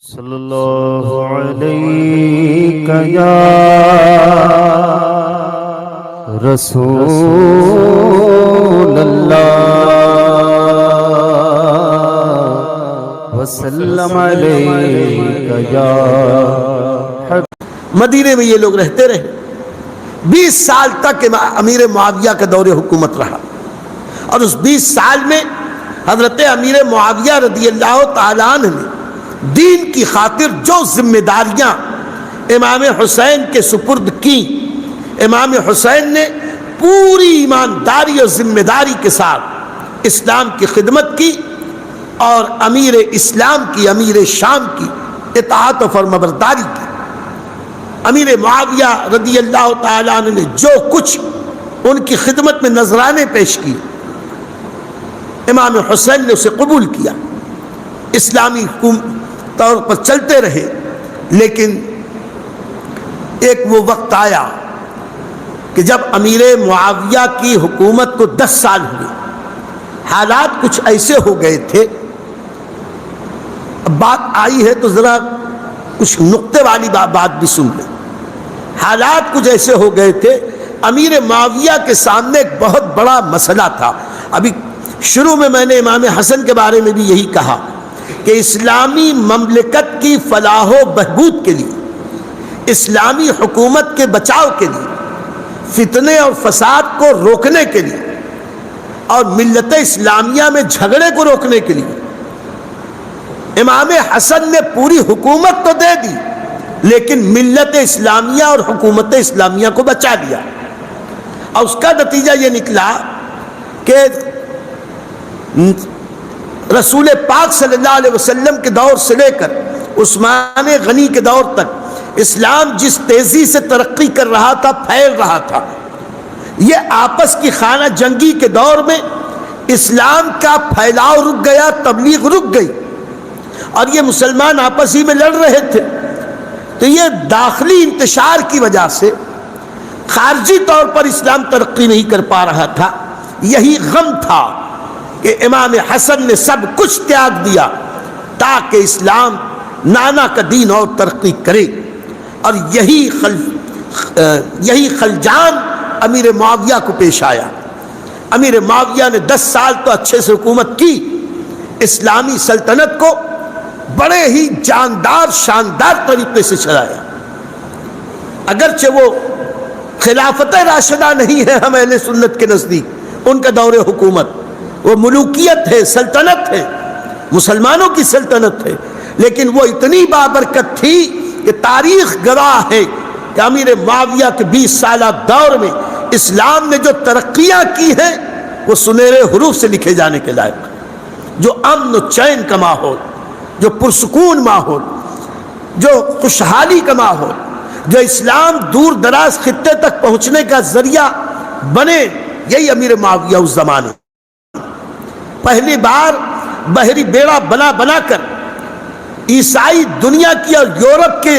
صلی اللہ علیہ یا رسول اللہ وسلم علیہ یا مدینے میں یہ لوگ رہتے رہے 20 سال تک امیر معاویہ کا دور حکومت رہا، اور اس 20 سال میں حضرت امیر معاویہ رضی اللہ تعالیٰ عنہ نے دین کی خاطر جو ذمہ داریاں امام حسین کے سپرد کی، امام حسین نے پوری ایمانداری اور ذمہ داری کے ساتھ اسلام کی خدمت کی، اور امیر اسلام کی، امیر شام کی اطاعت و فرمانبرداری کی۔ امیر معاویہ رضی اللہ تعالیٰ عنہ نے جو کچھ ان کی خدمت میں نذرانے پیش کیے، امام حسین نے اسے قبول کیا، اسلامی طور پر چلتے رہے۔ لیکن ایک وہ وقت آیا کہ جب امیر معاویہ کی حکومت کو 10 سال ہوئے، حالات کچھ ایسے ہو گئے تھے، اب بات آئی ہے تو ذرا کچھ نقطے والی بات بھی سن لیں۔ حالات کچھ ایسے ہو گئے تھے، امیر معاویہ کے سامنے ایک بہت بڑا مسئلہ تھا۔ ابھی شروع میں نے امام حسن کے بارے میں بھی یہی کہا کہ اسلامی مملکت کی فلاح و بہبود کے لیے، اسلامی حکومت کے بچاؤ کے لیے، فتنے اور فساد کو روکنے کے لیے، اور ملت اسلامیہ میں جھگڑے کو روکنے کے لیے امام حسن نے پوری حکومت تو دے دی، لیکن ملت اسلامیہ اور حکومت اسلامیہ کو بچا دیا۔ اور اس کا نتیجہ یہ نکلا کہ رسول پاک صلی اللہ علیہ وسلم کے دور سے لے کر عثمان غنی کے دور تک اسلام جس تیزی سے ترقی کر رہا تھا، پھیل رہا تھا، یہ آپس کی خانہ جنگی کے دور میں اسلام کا پھیلاؤ رک گیا، تبلیغ رک گئی، اور یہ مسلمان آپس ہی میں لڑ رہے تھے۔ تو یہ داخلی انتشار کی وجہ سے خارجی طور پر اسلام ترقی نہیں کر پا رہا تھا۔ یہی غم تھا کہ امام حسن نے سب کچھ تیاگ دیا تاکہ اسلام نانا کا دین اور ترقی کرے، اور یہی خلجان امیر معاویہ کو پیش آیا۔ امیر معاویہ نے 10 سال تو اچھے سے حکومت کی، اسلامی سلطنت کو بڑے ہی جاندار شاندار طریقے سے چلایا۔ اگرچہ وہ خلافت راشدہ نہیں ہے ہم اہل سنت کے نزدیک، ان کا دور حکومت وہ ملوکیت ہے، سلطنت ہے، مسلمانوں کی سلطنت ہے، لیکن وہ اتنی بابرکت تھی کہ تاریخ گواہ ہے کہ امیر معاویہ کے 20 سالہ دور میں اسلام نے جو ترقیاں کی ہیں وہ سنہرے حروف سے لکھے جانے کے لائق، جو امن و چین کا ماحول، جو پرسکون ماحول، جو خوشحالی کا ماحول، جو اسلام دور دراز خطے تک پہنچنے کا ذریعہ بنے، یہی امیر معاویہ اس زمانے پہلی بار بحری بیڑا بنا کر عیسائی دنیا کی اور یورپ کے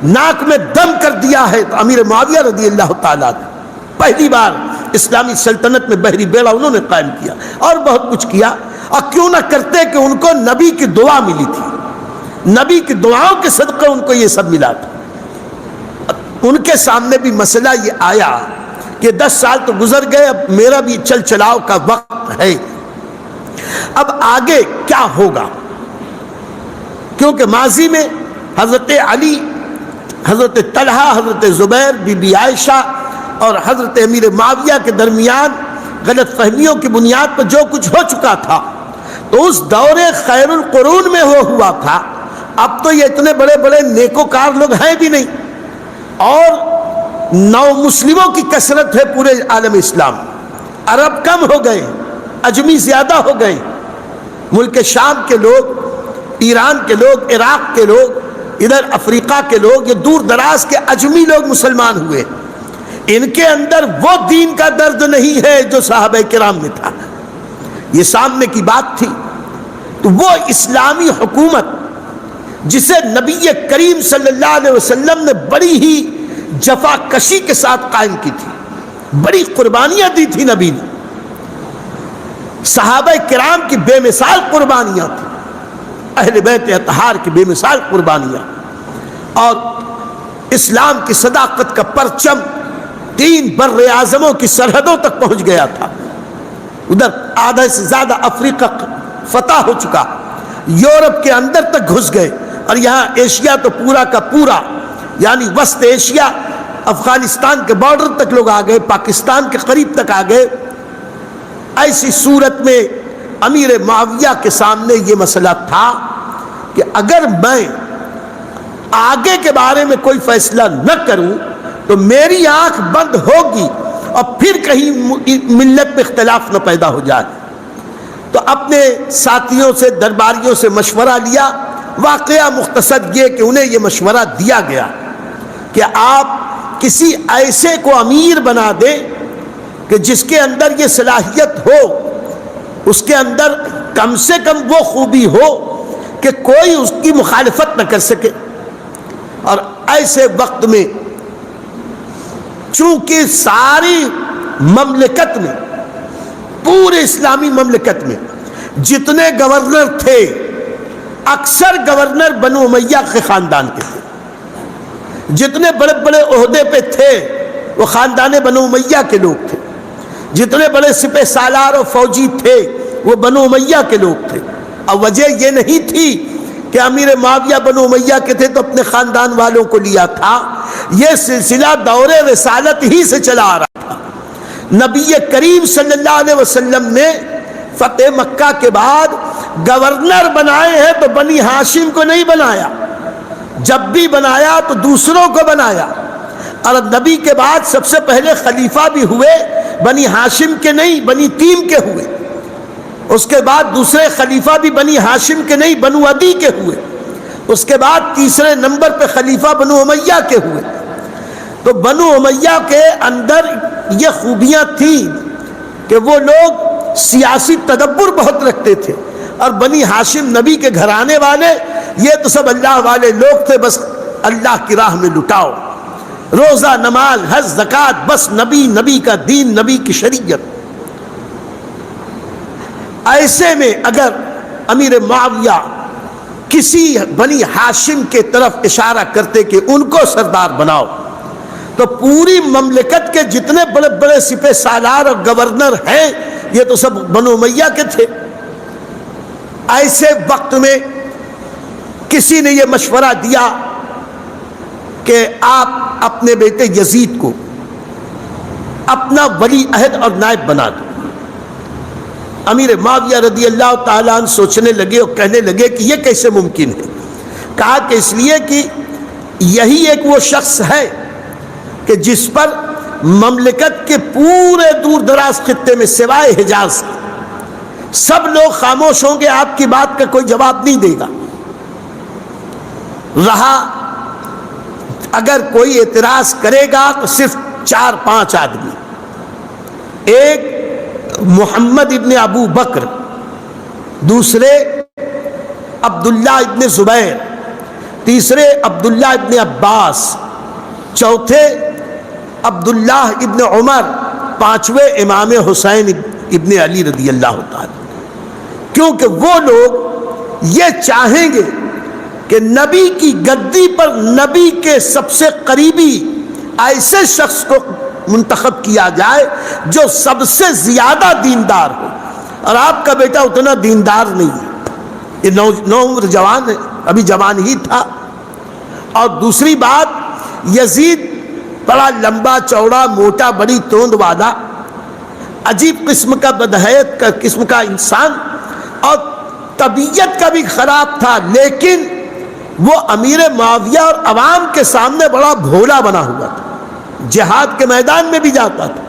ناک میں دم کر دیا ہے۔ تو امیر معاویہ رضی اللہ تعالیٰ نے پہلی بار اسلامی سلطنت میں بحری بیڑا انہوں نے قائم کیا، اور بہت کچھ کیا۔ اور کیوں نہ کرتے کہ ان کو نبی کی دعا ملی تھی، نبی کی دعاؤں کے صدقے ان کو یہ سب ملا تھا۔ ان کے سامنے بھی مسئلہ یہ آیا کہ 10 سال تو گزر گئے، اب میرا بھی چل چلاؤ کا وقت ہے، اب آگے کیا ہوگا؟ کیونکہ ماضی میں حضرت علی، حضرت طلحہ، حضرت زبیر، بی بی عائشہ اور حضرت امیر معاویہ کے درمیان غلط فہمیوں کی بنیاد پر جو کچھ ہو چکا تھا، تو اس دور خیر القرون میں ہوا تھا۔ اب تو یہ اتنے بڑے بڑے نیکوکار لوگ ہیں بھی نہیں، اور نو مسلموں کی کثرت ہے پورے عالم اسلام، عرب کم ہو گئے، اجمی زیادہ ہو گئے، ملک شام کے لوگ، ایران کے لوگ، عراق کے لوگ، ادھر افریقہ کے لوگ، یہ دور دراز کے اجمی لوگ مسلمان ہوئے۔ ان کے اندر وہ دین کا درد نہیں ہے جو صحابہ کرام میں تھا، یہ سامنے کی بات تھی۔ تو وہ اسلامی حکومت جسے نبی کریم صلی اللہ علیہ وسلم نے بڑی ہی جفا کشی کے ساتھ قائم کی تھی، بڑی قربانیاں دی تھی نبی نے، صحابہ کرام کی بے مثال قربانیاں تھیں، اہل بیت اطہار کی بے مثال قربانیاں، اور اسلام کی صداقت کا پرچم 3 بر اعظموں کی سرحدوں تک پہنچ گیا تھا۔ ادھر آدھے سے زیادہ افریقہ فتح ہو چکا، یورپ کے اندر تک گھس گئے، اور یہاں ایشیا تو پورا کا پورا، یعنی وسط ایشیا، افغانستان کے بارڈر تک لوگ آ گئے، پاکستان کے قریب تک آ گئے۔ ایسی صورت میں امیر معاویہ کے سامنے یہ مسئلہ تھا کہ اگر میں آگے کے بارے میں کوئی فیصلہ نہ کروں تو میری آنکھ بند ہوگی اور پھر کہیں ملت میں اختلاف نہ پیدا ہو جائے۔ تو اپنے ساتھیوں سے، درباریوں سے مشورہ لیا۔ واقعہ مختصر یہ کہ انہیں یہ مشورہ دیا گیا کہ آپ کسی ایسے کو امیر بنا دیں کہ جس کے اندر یہ صلاحیت ہو، اس کے اندر کم سے کم وہ خوبی ہو کہ کوئی اس کی مخالفت نہ کر سکے۔ اور ایسے وقت میں چونکہ ساری مملکت میں، پورے اسلامی مملکت میں جتنے گورنر تھے، اکثر گورنر بنو امیہ کے خاندان کے تھے، جتنے بڑے بڑے عہدے پہ تھے وہ خاندان بنو امیہ کے لوگ تھے، جتنے بڑے سپہ سالار اور فوجی تھے وہ بنو امیہ کے لوگ تھے۔ اور وجہ یہ نہیں تھی کہ امیر معاویہ بنو امیہ کے تھے تو اپنے خاندان والوں کو لیا تھا، یہ سلسلہ دور رسالت ہی سے چلا آ رہا تھا۔ نبی کریم صلی اللہ علیہ وسلم نے فتح مکہ کے بعد گورنر بنائے ہیں تو بنی ہاشم کو نہیں بنایا، جب بھی بنایا تو دوسروں کو بنایا، اور نبی کے بعد سب سے پہلے خلیفہ بھی ہوئے بنی ہاشم کے نہیں، بنی تیم کے ہوئے۔ اس کے بعد دوسرے خلیفہ بھی بنی ہاشم کے نہیں، بنو عدی کے ہوئے۔ اس کے بعد تیسرے نمبر پہ خلیفہ بنو امیہ کے ہوئے۔ تو بنو امیہ کے اندر یہ خوبیاں تھیں کہ وہ لوگ سیاسی تدبر بہت رکھتے تھے، اور بنی ہاشم نبی کے گھرانے والے یہ تو سب اللہ والے لوگ تھے، بس اللہ کی راہ میں لٹاؤ، روزہ، نماز، حج، زکوٰۃ، بس نبی کا دین، نبی کی شریعت۔ ایسے میں اگر امیر معاویہ کسی بنی ہاشم کے طرف اشارہ کرتے کہ ان کو سردار بناؤ، تو پوری مملکت کے جتنے بڑے بڑے سپہ سالار اور گورنر ہیں یہ تو سب بنو امیہ کے تھے۔ ایسے وقت میں کسی نے یہ مشورہ دیا کہ آپ اپنے بیٹے یزید کو اپنا ولی عہد اور نائب بنا دو۔ امیر معاویہ رضی اللہ تعالیٰ عنہ سوچنے لگے اور کہنے لگے کہ یہ کیسے ممکن ہے؟ کہا کہ اس لیے کہ یہی ایک وہ شخص ہے کہ جس پر مملکت کے پورے دور دراز خطے میں سوائے حجاز سب لوگ خاموش ہوں گے، آپ کی بات کا کوئی جواب نہیں دے گا۔ رہا اگر کوئی اعتراض کرے گا تو صرف 4-5 آدمی، ایک محمد ابن ابو بکر، دوسرے عبداللہ ابن زبیر، تیسرے عبداللہ ابن عباس، چوتھے عبداللہ ابن عمر، پانچویں امام حسین ابن علی رضی اللہ تعالی، کیونکہ وہ لوگ یہ چاہیں گے کہ نبی کی گدی پر نبی کے سب سے قریبی ایسے شخص کو منتخب کیا جائے جو سب سے زیادہ دیندار ہو، اور آپ کا بیٹا اتنا دیندار نہیں ہے، یہ نو عمر جوان ہے، ابھی جوان ہی تھا۔ اور دوسری بات، یزید بڑا لمبا چوڑا موٹا بڑی توند والا عجیب قسم کا بدحیت کا قسم کا انسان، اور طبیعت کا بھی خراب تھا، لیکن وہ امیر معاویہ اور عوام کے سامنے بڑا بھولا بنا ہوا تھا، جہاد کے میدان میں بھی جاتا تھا۔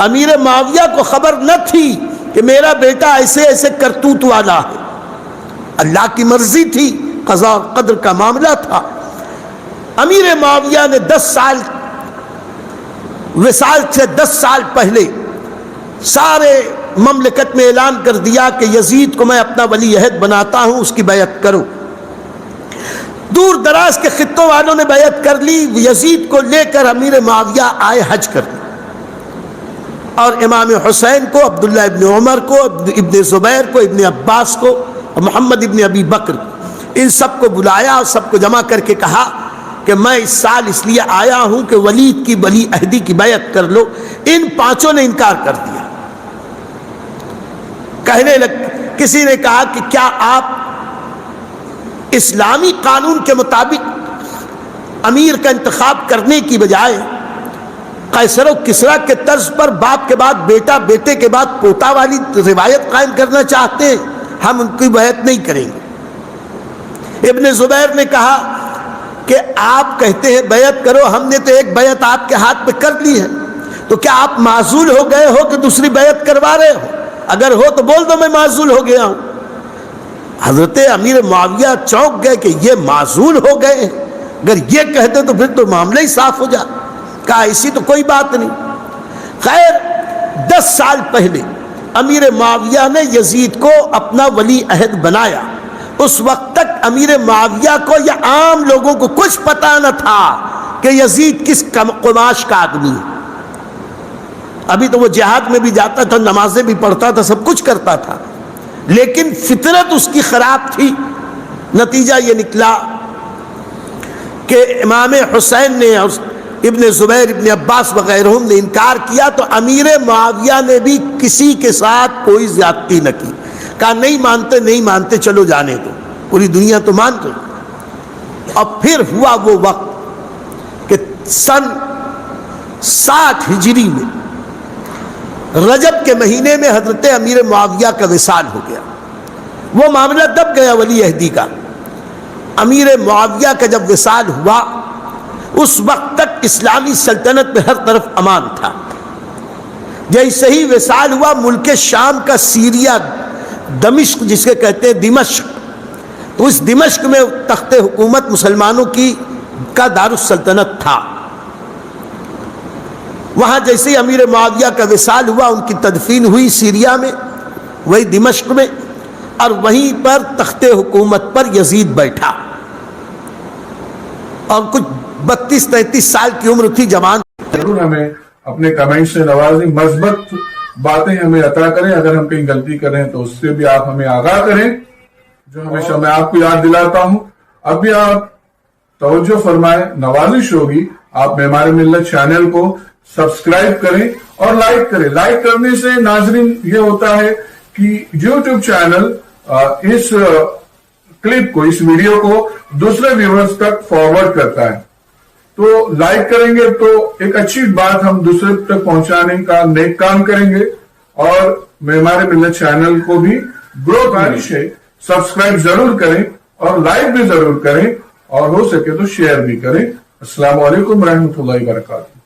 امیر معاویہ کو خبر نہ تھی کہ میرا بیٹا ایسے ایسے کرتوت والا ہے، اللہ کی مرضی تھی، قضاء اور قدر کا معاملہ تھا۔ امیر معاویہ نے 10 سال وصال سے 10 سال پہلے سارے مملکت میں اعلان کر دیا کہ یزید کو میں اپنا ولی عہد بناتا ہوں، اس کی بیعت کرو۔ دور دراز کے خطوں والوں نے بیعت کر لی، یزید کو لے کر امیر معاویہ آئے حج کرنے، اور امام حسین کو، عبداللہ ابن عمر کو، ابن زبیر کو، ابن عباس کو، اور محمد ابن ابی بکر کو، ان سب کو بلایا اور سب کو جمع کر کے کہا کہ میں اس سال اس لیے آیا ہوں کہ ولید کی ولی عہدی کی بیعت کر لو۔ ان پانچوں نے انکار کر دیا۔ کسی نے کہا کہ کیا آپ اسلامی قانون کے مطابق امیر کا انتخاب کرنے کی بجائے قیصر و کسریٰ کے طرز پر باپ کے بعد بیٹا، بیٹے کے بعد پوتا والی روایت قائم کرنا چاہتے ہیں؟ ہم ان کی بیعت نہیں کریں گے۔ ابن زبیر نے کہا کہ آپ کہتے ہیں بیعت کرو، ہم نے تو ایک بیعت آپ کے ہاتھ پہ کر لی ہے، تو کیا آپ معزول ہو گئے ہو کہ دوسری بیعت کروا رہے ہو؟ اگر ہو تو بول دو میں معزول ہو گیا ہوں۔ حضرت امیر معاویہ چونک گئے کہ یہ معزول ہو گئے ہیں، اگر یہ کہتے تو پھر تو معاملہ ہی صاف ہو جا۔ کہا ایسی تو کوئی بات نہیں۔ خیر 10 سال پہلے امیر معاویہ نے یزید کو اپنا ولی عہد بنایا۔ اس وقت تک امیر معاویہ کو یا عام لوگوں کو کچھ پتا نہ تھا کہ یزید کس قماش کا آدمی ہے۔ ابھی تو وہ جہاد میں بھی جاتا تھا، نمازیں بھی پڑھتا تھا، سب کچھ کرتا تھا، لیکن فطرت اس کی خراب تھی۔ نتیجہ یہ نکلا کہ امام حسین نے، ابن زبیر، ابن عباس وغیرہ نے انکار کیا تو امیر معاویہ نے بھی کسی کے ساتھ کوئی زیادتی نہ کی۔ کہا نہیں مانتے نہیں مانتے، چلو جانے دو، پوری دنیا تو مان دو۔ اور پھر ہوا وہ وقت کہ سن 60 ہجری میں رجب کے مہینے میں حضرت امیر معاویہ کا وصال ہو گیا۔ وہ معاملہ دب گیا ولی عہدی کا۔ امیر معاویہ کا جب وصال ہوا اس وقت تک اسلامی سلطنت میں ہر طرف امان تھا۔ جیسے ہی وصال ہوا ملک شام کا سیریا، دمشق جس کے کہتے ہیں دمشق، تو اس دمشق میں تخت حکومت مسلمانوں کا دارالسلطنت تھا۔ وہاں جیسے ہی امیر معاویہ کا وصال ہوا ان کی تدفین ہوئی سیریا میں، وہی دمشق میں، اور وہیں پر تخت حکومت پر یزید بیٹھا، اور کچھ 32-33 سال کی عمر تھی، جوان۔ ضرور ہمیں اپنے کمنٹ سے نوازیں، مثبت باتیں ہمیں عطا کریں، اگر ہم کہیں غلطی کریں تو اس سے بھی آپ ہمیں آگاہ کریں، جو ہمیشہ میں آپ کو یاد دلاتا ہوں۔ اب بھی آپ توجہ فرمائیں، نوازش ہوگی آپ معمار ملت چینل کو سبسکرائب کریں اور لائک کریں۔ لائک کرنے سے ناظرین یہ ہوتا ہے کہ یوٹیوب چینل اس کلپ کو، اس ویڈیو کو دوسرے ویورز تک فارورڈ کرتا ہے، تو لائک کریں گے تو ایک اچھی بات ہم دوسرے تک پہنچانے کا نیک کام کریں گے، اور معمار ملت چینل کو بھی گروتھ ہے، سبسکرائب ضرور کریں اور لائک بھی ضرور کریں، اور ہو سکے تو شیئر بھی کریں۔ السلام علیکم ورحمۃ اللہ وبرکاتہ۔